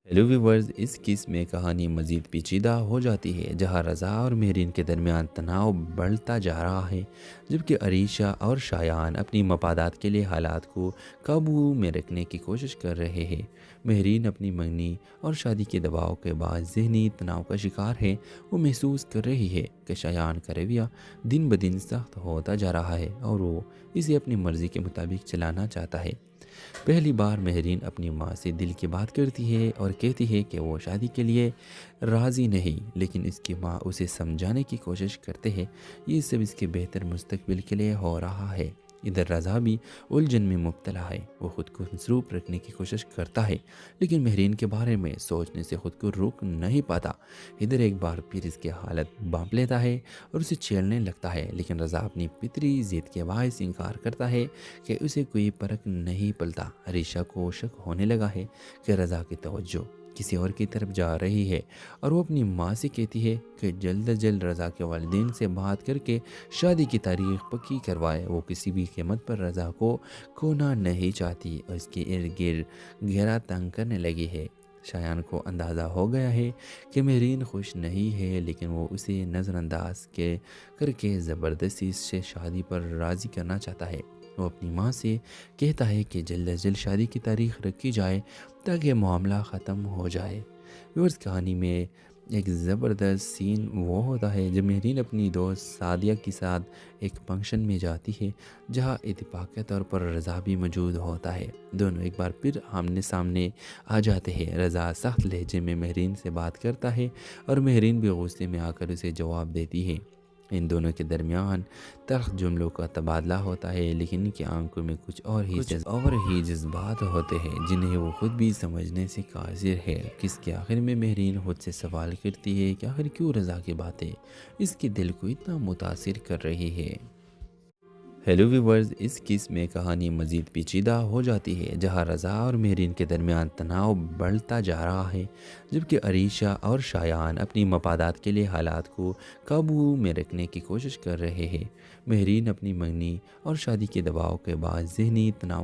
Hello viewers, اس case میں کہانی مزید پیچیدہ ہو جاتی ہے جہاں رضا اور مہرین کے درمیان تناؤ بڑھتا جا رہا ہے، جبکہ عریشہ اور شایان اپنی مفادات کے لیے حالات کو قابو میں رکھنے کی کوشش کر رہے ہیں۔ مہرین اپنی منگنی اور شادی کے دباؤ کے بعد ذہنی تناؤ کا شکار ہے۔ وہ محسوس کر رہی ہے کہ شایان کا رویہ دن بدن سخت ہوتا جا رہا ہے اور وہ اسے اپنی مرضی کے مطابق چلانا چاہتا ہے۔ پہلی بار مہرین اپنی ماں سے دل کی بات کرتی ہے اور کہتی ہے کہ وہ شادی کے لیے راضی نہیں، لیکن اس کی ماں اسے سمجھانے کی کوشش کرتے ہیں یہ سب اس کے بہتر مستقبل کے لیے ہو رہا ہے۔ ادھر رضا بھی الجھن میں مبتلا ہے۔ وہ خود کو مصروف رکھنے کی کوشش کرتا ہے لیکن مہرین کے بارے میں سوچنے سے خود کو روک نہیں پاتا۔ ادھر ایک بار پھر اس کی حالت بانپ لیتا ہے اور اسے چھیڑنے لگتا ہے، لیکن رضا اپنی فطری ضد کے باعث انکار کرتا ہے کہ اسے کوئی فرق نہیں پڑتا۔ عریشہ کو شک ہونے لگا ہے کہ رضا کی توجہ کسی اور کی طرف جا رہی ہے اور وہ اپنی ماں سے کہتی ہے کہ جلد از جلد رضا کے والدین سے بات کر کے شادی کی تاریخ پکی کروائے۔ وہ کسی بھی قیمت پر رضا کو کھونا نہیں چاہتی اور اس کے ارد گرد گھیرا تنگ کرنے لگی ہے۔ شایان کو اندازہ ہو گیا ہے کہ مہرین خوش نہیں ہے، لیکن وہ اسے نظر انداز کر کے زبردستی اس سے شادی پر راضی کرنا چاہتا ہے۔ وہ اپنی ماں سے کہتا ہے کہ جلد از جلد شادی کی تاریخ رکھی جائے تاکہ معاملہ ختم ہو جائے۔ ویورز، کہانی میں ایک زبردست سین وہ ہوتا ہے جب مہرین اپنی دوست سعدیہ کے ساتھ ایک فنکشن میں جاتی ہے جہاں اتفاقی طور پر رضا بھی موجود ہوتا ہے۔ دونوں ایک بار پھر آمنے سامنے آ جاتے ہیں۔ رضا سخت لہجے میں مہرین سے بات کرتا ہے اور مہرین بھی غصے میں آ کر اسے جواب دیتی ہے۔ ان دونوں کے درمیان تلخ جملوں کا تبادلہ ہوتا ہے، لیکن ان کی آنکھوں میں کچھ اور ہی جذبات ہوتے ہیں جنہیں وہ خود بھی سمجھنے سے قاصر ہے۔ کس کے آخر میں مہرین خود سے سوال کرتی ہے کہ آخر کیوں رضا کی باتیں اس کے دل کو اتنا متاثر کر رہی ہے۔ ہیلو ویورز، اس کیس میں کہانی مزید پیچیدہ ہو جاتی ہے جہاں رضا اور مہرین کے درمیان تناؤ بڑھتا جا رہا ہے، جبکہ عریشہ اور شایان اپنی مفادات کے لیے حالات کو قابو میں رکھنے کی کوشش کر رہے ہیں۔ مہرین اپنی منگنی اور شادی کے دباؤ کے بعد ذہنی تناؤ